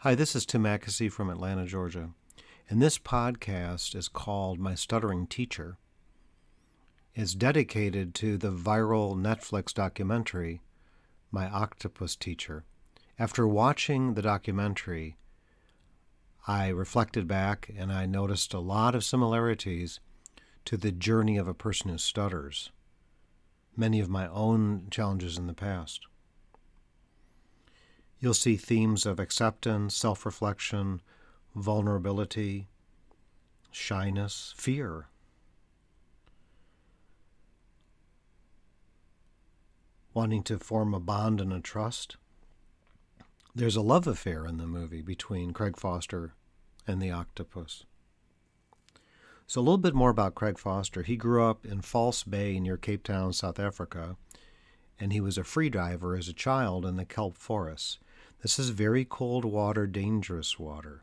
Hi, this is Tim Mackesy from Atlanta, Georgia, and this podcast is called My Stuttering Teacher. It's dedicated to the viral Netflix documentary, My Octopus Teacher. After watching the documentary, I reflected back and I noticed a lot of similarities to the journey of a person who stutters, many of my own challenges in the past. You'll see themes of acceptance, self-reflection, vulnerability, shyness, fear. Wanting to form a bond and a trust. There's a love affair in the movie between Craig Foster and the octopus. So a little bit more about Craig Foster. He grew up in False Bay near Cape Town, South Africa, and he was a free diver as a child in the kelp forests. This is very cold water, dangerous water.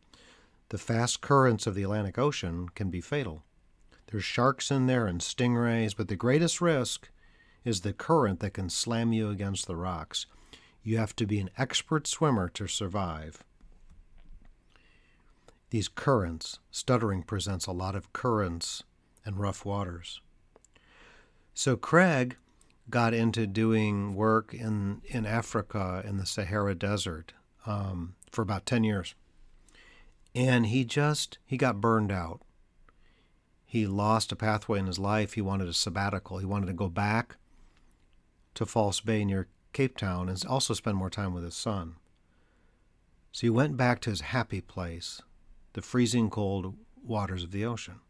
The fast currents of the Atlantic Ocean can be fatal. There's sharks in there and stingrays, but the greatest risk is the current that can slam you against the rocks. You have to be an expert swimmer to survive. These currents, stuttering presents a lot of currents and rough waters. So Craig got into doing work in Africa in the Sahara Desert for about 10 years. And he got burned out. He lost a pathway in his life. He wanted a sabbatical. He wanted to go back to False Bay near Cape Town and also spend more time with his son. So he went back to his happy place, the freezing cold waters of the ocean.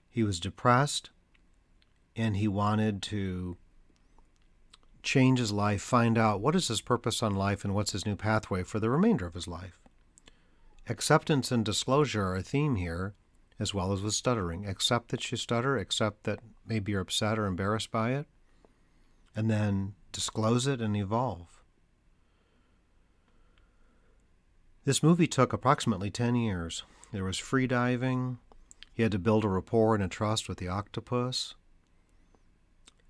He was depressed, and he wanted to change his life, find out what is his purpose on life and what's his new pathway for the remainder of his life. Acceptance and disclosure are a theme here, as well as with stuttering. Accept that you stutter, accept that maybe you're upset or embarrassed by it, and then disclose it and evolve. This movie took approximately 10 years. There was free diving. He had to build a rapport and a trust with the octopus,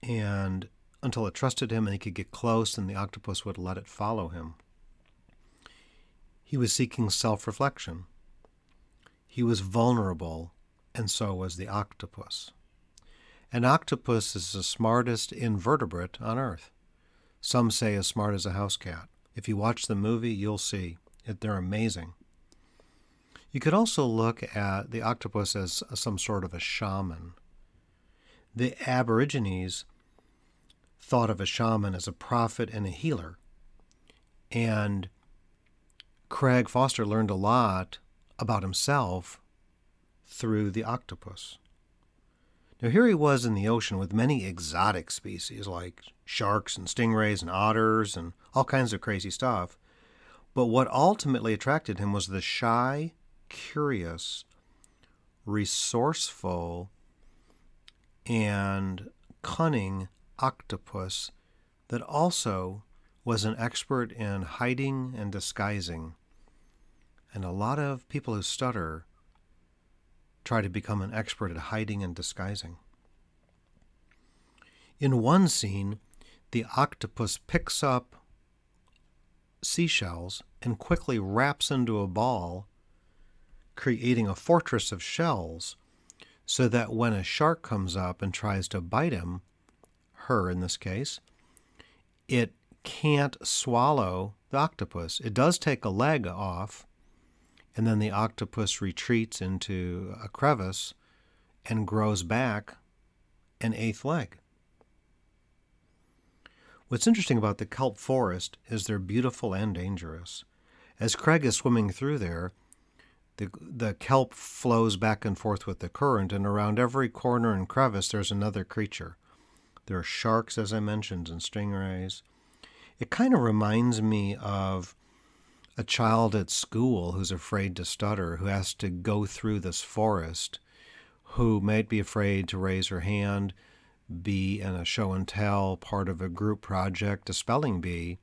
and until it trusted him and he could get close and the octopus would let it follow him. He was seeking self-reflection. He was vulnerable, and so was the octopus. An octopus is the smartest invertebrate on Earth. Some say as smart as a house cat. If you watch the movie, you'll see. They're amazing. You could also look at the octopus as some sort of a shaman. The Aborigines thought of a shaman as a prophet and a healer. And Craig Foster learned a lot about himself through the octopus. Now here he was in the ocean with many exotic species like sharks and stingrays and otters and all kinds of crazy stuff. But what ultimately attracted him was the shy, curious, resourceful, and cunning octopus that also was an expert in hiding and disguising. And a lot of people who stutter try to become an expert at hiding and disguising. In one scene, the octopus picks up seashells and quickly wraps into a ball, creating a fortress of shells so that when a shark comes up and tries to bite him, her in this case, it can't swallow the octopus. It does take a leg off, and then the octopus retreats into a crevice and grows back an eighth leg. What's interesting about the kelp forest is they're beautiful and dangerous. As Craig is swimming through there, the kelp flows back and forth with the current, and around every corner and crevice there's another creature. There are sharks, as I mentioned, and stingrays. It kind of reminds me of a child at school who's afraid to stutter, who has to go through this forest, who might be afraid to raise her hand, be in a show and tell, part of a group project, a spelling bee.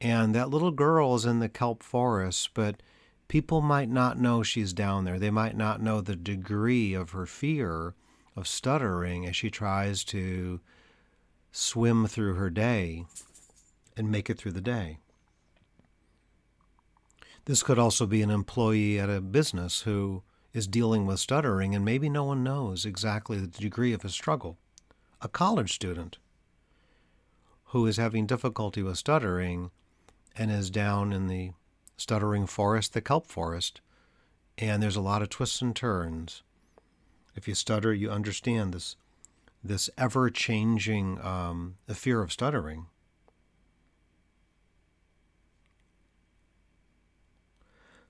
And that little girl is in the kelp forest, but people might not know she's down there. They might not know the degree of her fear of stuttering as she tries to swim through her day and make it through the day. This could also be an employee at a business who is dealing with stuttering and maybe no one knows exactly the degree of his struggle. A college student who is having difficulty with stuttering and is down in the stuttering forest, the kelp forest, and there's a lot of twists and turns. If you stutter, you understand this ever-changing fear of stuttering.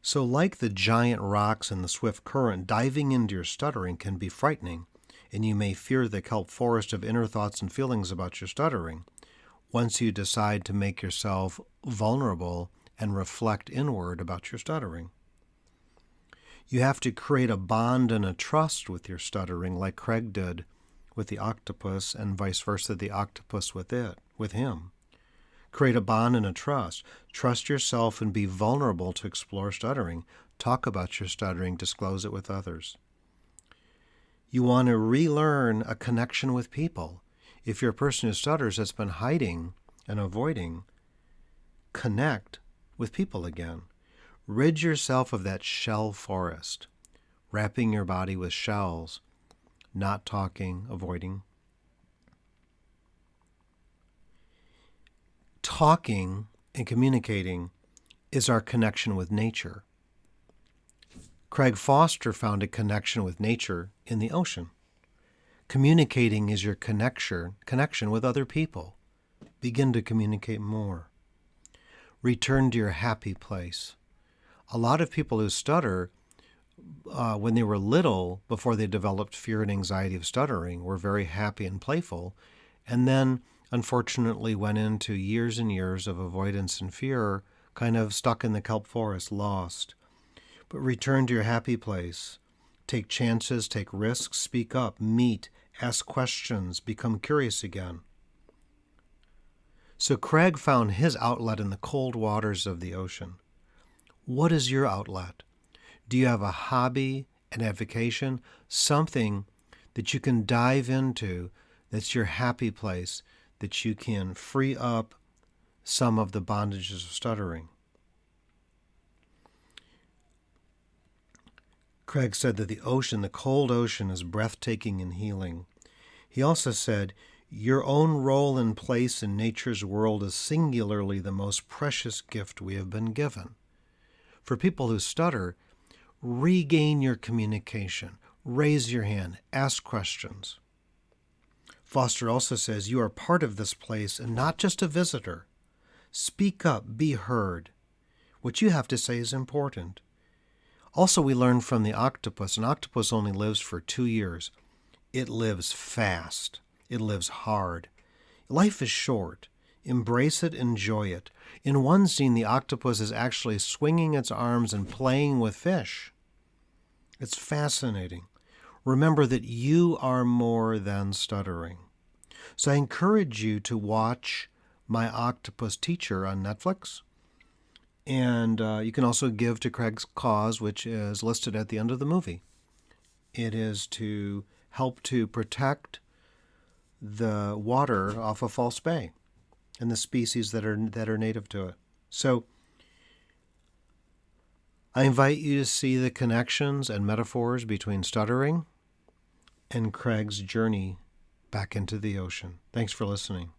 So like the giant rocks in the swift current, diving into your stuttering can be frightening, and you may fear the kelp forest of inner thoughts and feelings about your stuttering. Once you decide to make yourself vulnerable and reflect inward about your stuttering. You have to create a bond and a trust with your stuttering like Craig did with the octopus and vice versa, the octopus with him. Create a bond and a trust. Trust yourself and be vulnerable to explore stuttering. Talk about your stuttering, disclose it with others. You want to relearn a connection with people. If you're a person who stutters that's been hiding and avoiding, connect with people again. Rid yourself of that shell forest, wrapping your body with shells, not talking, avoiding. Talking and communicating is our connection with nature. Craig Foster found a connection with nature in the ocean. Communicating is your connection with other people. Begin to communicate more. Return to your happy place. A lot of people who stutter, when they were little, before they developed fear and anxiety of stuttering, were very happy and playful, and then unfortunately went into years and years of avoidance and fear, kind of stuck in the kelp forest, lost. But return to your happy place. Take chances, take risks, speak up, meet, ask questions, become curious again. So Craig found his outlet in the cold waters of the ocean. What is your outlet? Do you have a hobby, an avocation, something that you can dive into that's your happy place, that you can free up some of the bondages of stuttering? Craig said that the ocean, the cold ocean, is breathtaking and healing. He also said, your own role and place in nature's world is singularly the most precious gift we have been given. For people who stutter, regain your communication, raise your hand, ask questions. Foster also says, you are part of this place and not just a visitor. Speak up, be heard. What you have to say is important. Also, we learned from the octopus. An octopus only lives for 2 years. It lives fast. It lives hard. Life is short. Embrace it, enjoy it. In one scene, the octopus is actually swinging its arms and playing with fish. It's fascinating. Remember that you are more than stuttering. So I encourage you to watch My Octopus Teacher on Netflix. And you can also give to Craig's cause, which is listed at the end of the movie. It is to help to protect the water off of False Bay and the species that are native to it. So I invite you to see the connections and metaphors between stuttering and Craig's journey back into the ocean. Thanks for listening.